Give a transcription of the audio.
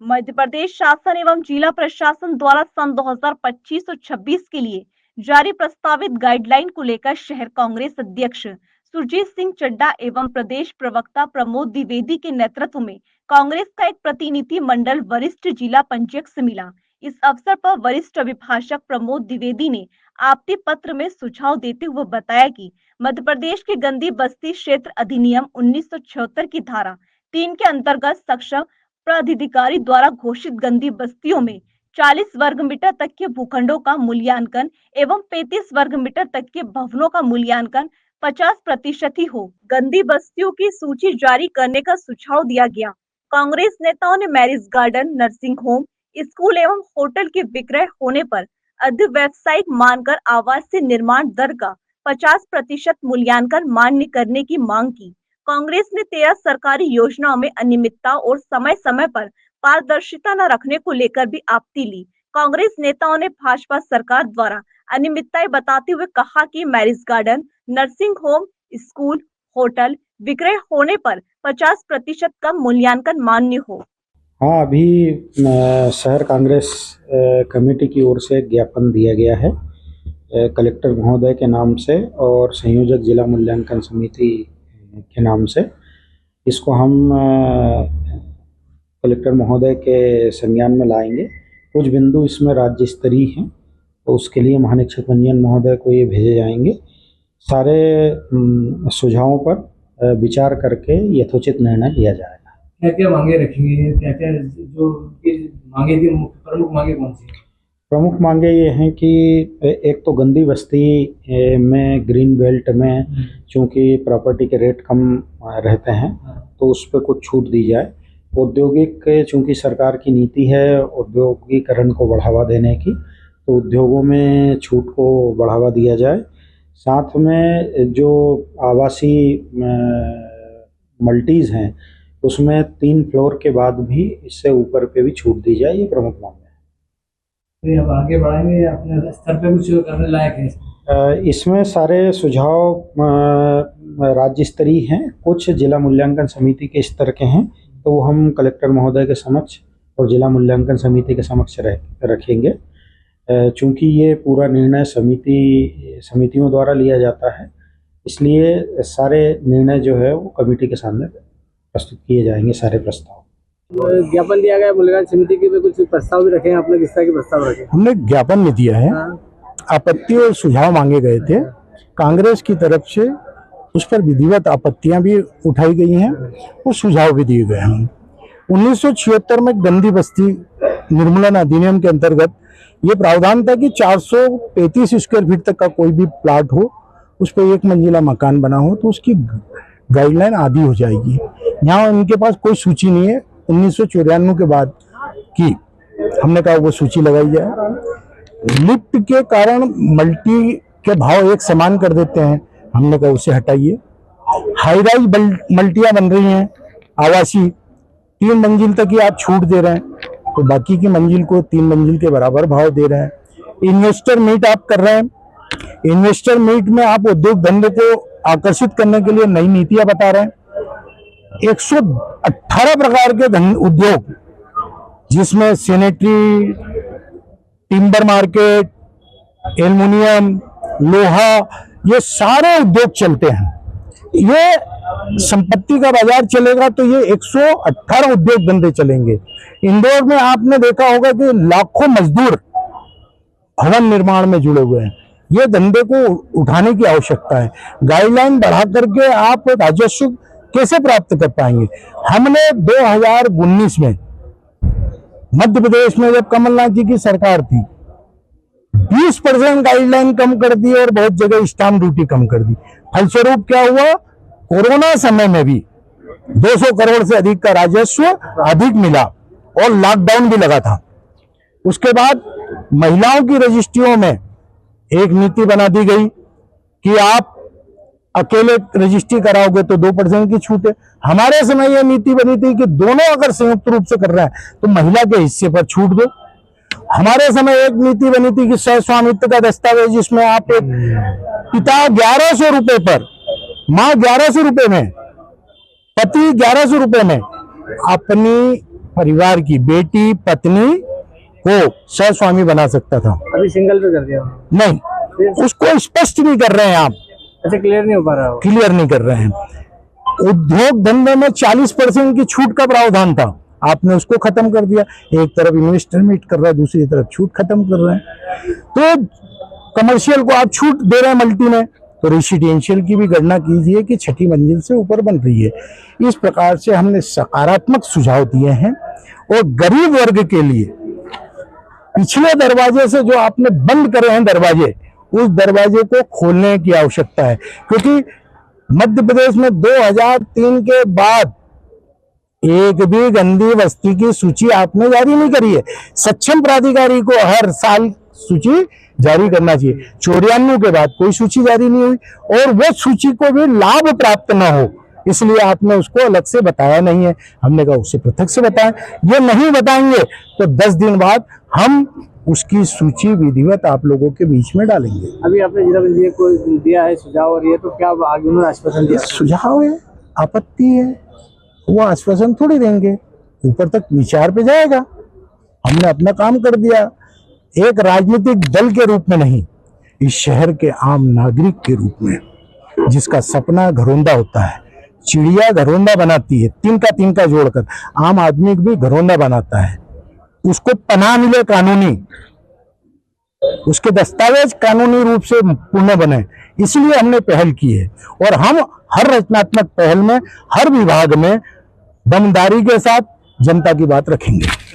मध्य प्रदेश शासन एवं जिला प्रशासन द्वारा सन 2025 और 26 के लिए जारी प्रस्तावित गाइडलाइन को लेकर शहर कांग्रेस अध्यक्ष सुरजीत सिंह चड्ढा एवं प्रदेश प्रवक्ता प्रमोद द्विवेदी के नेतृत्व में कांग्रेस का एक प्रतिनिधि मंडल वरिष्ठ जिला पंचायत से मिला। इस अवसर पर वरिष्ठ अभिभाषक प्रमोद द्विवेदी ने आपत्ति पत्र में सुझाव देते हुए बताया कि मध्य प्रदेश के गंदी बस्ती क्षेत्र अधिनियम 1976 की धारा 3 के अंतर्गत सक्षम प्राधिकारी द्वारा घोषित गंदी बस्तियों में 40 वर्ग मीटर तक के भूखंडों का मूल्यांकन एवं 35 वर्ग मीटर तक के भवनों का मूल्यांकन 50% ही हो। गंदी बस्तियों की सूची जारी करने का सुझाव दिया गया। कांग्रेस नेताओं ने marriage garden, nursing home, school एवं होटल के विक्रय होने पर अव्यवसायिक मानकर आवासीय निर्माण दर का 50% मूल्यांकन मान्य करने की मांग की। कांग्रेस ने 13 सरकारी योजनाओं में अनियमितता और समय समय पर पारदर्शिता न रखने को लेकर भी आपत्ति ली। कांग्रेस नेताओं ने भाजपा सरकार द्वारा अनियमितताएं बताते हुए कहा कि marriage garden, nursing home, school, hotel विक्रय होने पर 50% का मूल्यांकन मान्य हो। हाँ, अभी शहर कांग्रेस कमेटी की ओर से एक ज्ञापन दिया गया है कलेक्टर महोदय के नाम से और संयोजक जिला मूल्यांकन समिति के नाम से। इसको हम कलेक्टर महोदय के संज्ञान में लाएंगे। कुछ बिंदु इसमें राज्य स्तरीय हैं, तो उसके लिए महानिरीक्षक पंजीयन महोदय को ये भेजे जाएंगे। सारे सुझावों पर विचार करके यथोचित निर्णय लिया जाएगा। क्या क्या मांगे रखेंगे, क्या क्या जो मांगे थी, प्रमुख मांगे कौन सी? प्रमुख मांगे ये हैं कि एक तो गंदी बस्ती में ग्रीन बेल्ट में चूँकि प्रॉपर्टी के रेट कम रहते हैं तो उस पर कुछ छूट दी जाए। औद्योगिक चूँकि सरकार की नीति है औद्योगिकरण को बढ़ावा देने की, तो उद्योगों में छूट को बढ़ावा दिया जाए। साथ में जो आवासीय मल्टीज़ हैं उसमें 3 फ्लोर के बाद भी इससे ऊपर पे भी छूट दी जाए, ये प्रमुख मांग है। तो अब आगे बढ़ाएंगे या अपने स्तर पे कुछ करने लायक है? इसमें सारे सुझाव राज्य स्तरीय हैं, कुछ जिला मूल्यांकन समिति के स्तर के हैं, तो वो हम कलेक्टर महोदय के समक्ष और जिला मूल्यांकन समिति के समक्ष रखेंगे। चूँकि ये पूरा निर्णय समितियों द्वारा लिया जाता है, इसलिए सारे निर्णय जो है वो कमेटी के सामने प्रस्तुत किए जाएंगे, सारे प्रस्ताव। ज्ञापन दिया गया मूल्यांकन समिति के, कुछ प्रस्ताव भी रखे हैं आपने? किस तरह के प्रस्ताव रखे? हमने ज्ञापन में दिया है। आपत्ति और सुझाव मांगे गए थे कांग्रेस की तरफ से, उस पर विधिवत आपत्तियां भी उठाई गई हैं और सुझाव भी दिए गए हैं। 1976 में गंदी बस्ती निर्मूलन अधिनियम के अंतर्गत ये प्रावधान था कि 435 स्क्वायर फीट तक का कोई भी प्लाट हो, उस पर 1 मंजिला मकान बना हो तो उसकी गाइडलाइन आदि हो जाएगी। यहाँ उनके पास कोई सूची नहीं है। 1994 के बाद की हमने कहा वो सूची लगाई जाए। लिफ्ट के कारण मल्टी के भाव एक समान कर देते हैं, हमने कहा उसे हटाइए। हाई राइज मल्टियां बन रही हैं आवासीय, 3 मंजिल तक ही आप छूट दे रहे हैं, तो बाकी की मंजिल को 3 मंजिल के बराबर भाव दे रहे हैं। इन्वेस्टर मीट आप कर रहे हैं, इन्वेस्टर मीट में आप उद्योग धंधे को आकर्षित करने के लिए नई नीतियां बता रहे हैं। 118 प्रकार के उद्योग, जिसमें सैनिटरी, टिम्बर मार्केट, एल्युमिनियम, लोहा, ये सारे उद्योग चलते हैं। ये संपत्ति का बाजार चलेगा तो ये 118 उद्योग धंधे चलेंगे। इंदौर में आपने देखा होगा कि लाखों मजदूर भवन निर्माण में जुड़े हुए हैं। ये धंधे को उठाने की आवश्यकता है। गाइडलाइन बढ़ा करके आप राजस्व कैसे प्राप्त कर पाएंगे? हमने 2019 में मध्य प्रदेश में जब कमलनाथ जी की सरकार थी 20% गाइडलाइन कम कर दी और बहुत जगह स्टाम्प ड्यूटी कम कर दी। फलस्वरूप क्या हुआ? कोरोना समय में भी 200 करोड़ से अधिक का राजस्व अधिक मिला और लॉकडाउन भी लगा था। उसके बाद महिलाओं की रजिस्ट्रियों में एक नीति बना दी गई कि आप अकेले रजिस्ट्री कराओगे तो 2% की छूट है। हमारे समय यह नीति बनी थी कि दोनों अगर संयुक्त रूप से कर रहे हैं तो महिला के हिस्से पर छूट दो। हमारे समय एक नीति बनी थी कि सहस्वामित्व का दस्तावेज, जिसमें आप एक पिता 1100 रुपए पर, माँ 1100 रुपए में, पति 1100 रुपए में अपनी परिवार की बेटी पत्नी को सहस्वामी बना सकता था। अभी सिंगल पे कर दिया उन्होंने। नहीं, उसको स्पष्ट नहीं कर रहे हैं आप, अच्छा क्लियर नहीं हो पा रहा हो। क्लियर नहीं कर रहे हैं। उद्योग धंधे में 40% की छूट का प्रावधान था, आपने उसको खत्म कर दिया। एक तरफ इन्वेस्टर मीट कर रहा है, दूसरी तरफ छूट खत्म कर रहे हैं। तो कमर्शियल को आप छूट दे रहे हैं मल्टी में, तो रेसिडेंशियल की भी गणना कीजिए कि 6ठी मंजिल से ऊपर बन रही है। इस प्रकार से हमने सकारात्मक सुझाव दिए हैं। और गरीब वर्ग के लिए पिछले दरवाजे से जो आपने बंद करे हैं दरवाजे, उस दरवाजे को खोलने की आवश्यकता है, क्योंकि मध्य प्रदेश में 2003 के बाद एक भी गंदी बस्ती की सूची आपने जारी नहीं करी है। सक्षम प्राधिकारी को हर साल सूची जारी करना चाहिए। 94 के बाद कोई सूची जारी नहीं हुई, और वो सूची को भी लाभ प्राप्त न हो इसलिए आपने उसको अलग से बताया नहीं है। हमने कहा उसे पृथक से बताएं। ये नहीं बताएंगे तो 10 दिन बाद हम उसकी सूची विधिवत आप लोगों के बीच में डालेंगे। अभी आपने जिला पंचायत को दिया है सुझाव, और ये तो क्या आगे उन्होंने आश्वासन दिया? सुझाव है, आपत्ति है, वो आश्वासन थोड़ी देंगे, ऊपर तक विचार पे जाएगा। हमने अपना काम कर दिया, एक राजनीतिक दल के रूप में नहीं, इस शहर के आम नागरिक के रूप में, जिसका सपना घरौंदा होता है। चिड़िया घरौंदा बनाती है, तिनका जोड़कर, आम आदमी भी घरौंदा बनाता है। उसको पनाह मिले कानूनी, उसके दस्तावेज कानूनी रूप से पूर्ण बने, इसलिए हमने पहल की है। और हम हर रचनात्मक पहल में, हर विभाग में दमदारी के साथ जनता की बात रखेंगे।